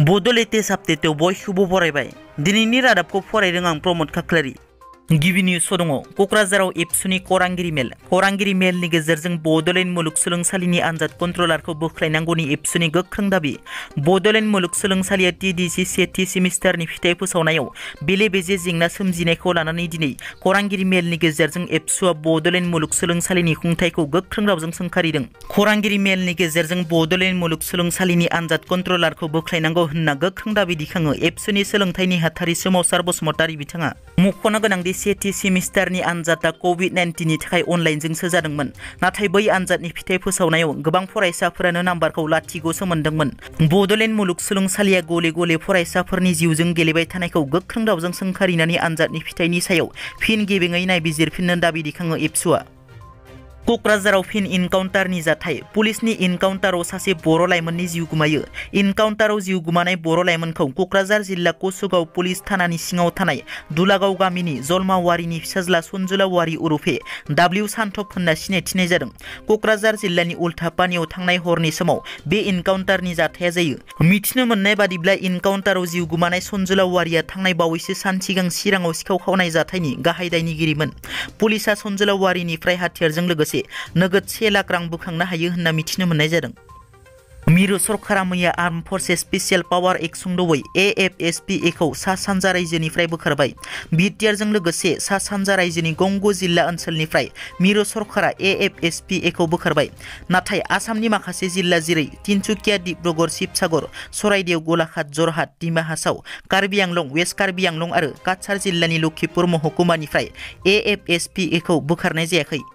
Bodo latest update बयखौबो बरायबाय दिनैनि रादाबखौ फरायदों आं प्रमोद खाख्लारि गिबि निउस दङ कक्राझाराव एबसुनि खौरांगिरि मेलनि गेजेरजों बड'लेण्ड मुलुगसोलोंसालिनि आनजाद कन्ट्रलारखौ बोख्लायनांगौनि एबसुनि गोख्रों दाबि बड'लेण्ड मुलुगसोलोंसालिया टीडीसी सेथि सेमिस्टारनि फिथाइ फोसावनायाव बेले बेजे जेंना सोमजिनायखौ लानानै दिनै खौरांगिरि मेलनि गेजेरजों एबसुआ बड'लेण्ड मुलुगसोलोंसालिनि खुंथायखौ गोख्रों रावजों सोंखारिदों खौरांगिरि मेलनि गेजेरजों बड'लेण्ड मुलुगसोलोंसालिनि आनजाद कन्ट्रलारखौ बोख्लायनांगौ होनना गोख्रों दाबि दिखाङो एबसुनि सोलोंथाइ नेहाथारि सोमावसार बसुमतारी बिथाङा मख'नो गोनांदि सेथि सेमिस्टारनि आनजादा कोविड-19 नि थाखाय अनलाइनजोंसो जादोंमोन नाथाय बै आनजादनि फिथाइ फोसावनायाव गोबां फरायसाफोरानो नाम्बारखौ लाथिख'सो मोनदोंमोन बड'लेण्ड मुलुगसोलोंसालिया गले गले फरायसाफोरनि जिउजों गेलेबाय थानायखौ गोख्रों रावजों सोंखारिनानै आनजादनि फिथाइनि सायाव फिन गेबेङै नायबिजिरफिननो दाबि दिखाङो एबसुआ कक्राझाराव फिन इनकाउन्टारनि जाथाय पुलिसनि इनकाउन्टाराव सासे बर' लाइमोननि जिउ गुमायो इनकाउन्टाराव जिउ गुमानाय बर' लाइमोनखौ कक्राझार जिल्ला कसुगाव पुलिस थानानि सिङाव थानाय दुलागाव गामिनि जलमा वारिनि फिसाज्ला सन्जुला वारि उरुफे दाब्लिउ सान्थप होनना सिनायथिनाय जादों कक्राझार जिल्लानि उल्थापानियाव थांनाय हरनि समाव बे इनकाउन्टारनि जाथाया जायो मिथिनो मोननाय बादिब्ला इनकाउन्टाराव जिउ गुमानाय सन्जुला वारिया थांनाय बावैसो सान सिगां चिराङाव सिखाव खावनाय जाथायनि गाहाय दायनिगिरिमोन पुलिसा सन्जुला वारिनिफ्राय हाथियारजों लोगोसे नगद 1 लाख रां बोखांनो हायो होनना मिथिनो मोननाय जादों मिरु सरकारा मैया arm forces special power action दयै AFSP खौ सा सानजा रायजोनिफ्राय बोखारबाय बिटिआरजों लोगोसे सा सानजा रायजोनि गंगु जिल्ला ओनसोलनिफ्राय मिरु सरकारा AFSP खौ बोखारबाय नाथाय आसामनि माखासे जिल्ला जेरै तिनसुकिया डिब्रुगड़ शिबसागर सराइदेव गलाघाट जरहाट डिमा हासाव कार्बि आंलं वेस्ट कार्बि आंलं आरो काछार जिल्लानि लखिमपुर महकुमानिफ्राय AFSP खौ बोखारनाय जायाखै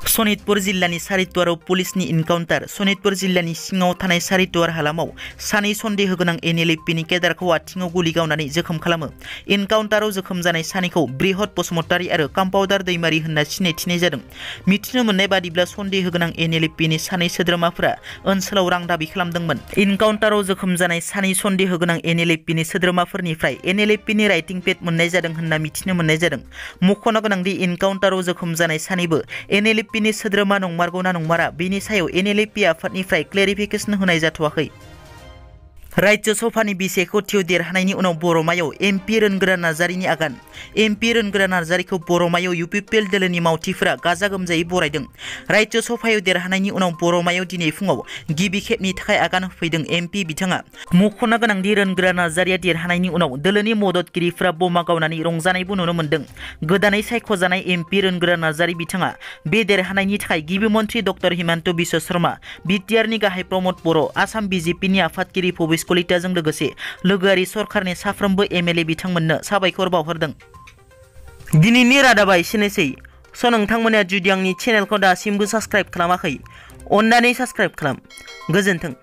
सनितपुर जिल्लानि सारितुवाराव पुलिसनि इनकाउन्टार सनितपुर जिल्लानि सिङाव थानाय सारितुवार हालामाव सानै सन्देह गोनां NLFB नि केडारखौ आथिङाव गुलि गावनानै जोखोम खालामो इनकाउन्टाराव जोखोम जानाय सानैखौ बृहद बसुमतारी आरो कम्पाउडार दैमारी होनना सिनायथिनाय जादों मिथिनो मोननाय बादिब्ला सन्देह गोनां NLFB नि सानै सोद्रोमाफोरा ओनसोलाव रां दाबि खालामदोंमोन इनकाउन्टाराव जोखोम जानाय सानै सन्देह गोनां NLFB नि सोद्रोमाफोरनिफ्राय NLFB नि राइटिं पेड मोननाय जादों होनना मिथिनो मोननाय जादों मख'नो गोनांदि इनकाउन्टाराव जोखोम जानाय सानैबो NLFB नि सोद्रोमा नंमारगौना नंमारा बेनि सायाव NLFB आफादनिफ्राय क्लेरिफिकेसन होनाय जाथ'वाखै राज्य सभानि बिसायख'थियाव देरहानायनि उनाव बर'मायाव MP रोनगोरा नार्जारिनि आगान MP रोनगोरा नार्जारिखौ बर'मायाव UPPL दोलोनि मावथिफोरा गाजा गोमजायै बरायदों राज्य सभायाव देरहानायनि उनाव बर'मायाव दिनै फुङाव गिबि खेबनि थाखाय आगान होफैदों MP बिथाङा मख'नो गोनांदि रोनगोरा नार्जारिया देरहानायनि उनाव दोलोनि मददगिरिफोरा बमा गावनानै रंजानायबो नुनो मोन्दों गोदानै सायख'जानाय MP रोनगोरा नार्जारि बिथाङा बे देरहानायनि थाखाय गिबि मन्त्रि डक्टर हिमन्त बिश्व शर्मा बिटिआरनि गाहाय प्रमोद बर' आसाम BJPनि आफादगिरि भबिस कलिताजों लोगोसे लोगोआरि सरकारनि साफ्रोमबो MLA बिथांमोननो साबायखर बावहरदों दिनैनि रादाबा एसेनोसै नोंथांमोना जुदि आंनि चेनेलखौ दासिमबो साबस्क्राइब खालामाखै अन्नानै साबस्क्राइब खालाम गोजोन्थों।